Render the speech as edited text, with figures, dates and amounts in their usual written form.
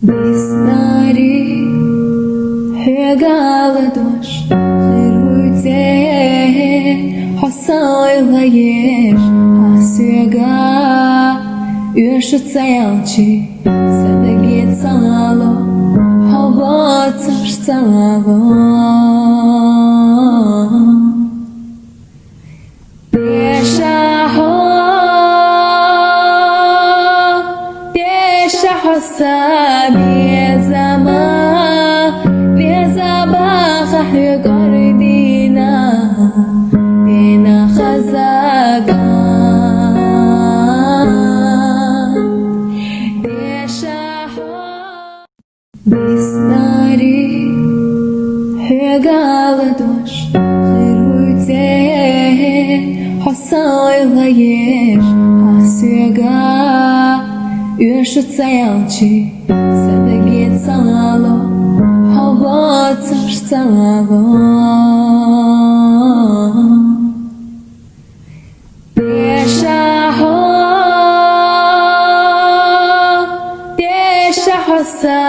Диснари, Хьойга дощ, хируйте, хосойлаеш, асюга, üşütse yalçı, sana git sağlo, hava tır sağlo. Безама, безабаха хьюгардина, дина хазага. Диснари, Хьойга дощ, хируйте, хосойлаеш, асюга. Üşütse yalçı, sana git sağlo, hava tır sağlo. Deşa hosa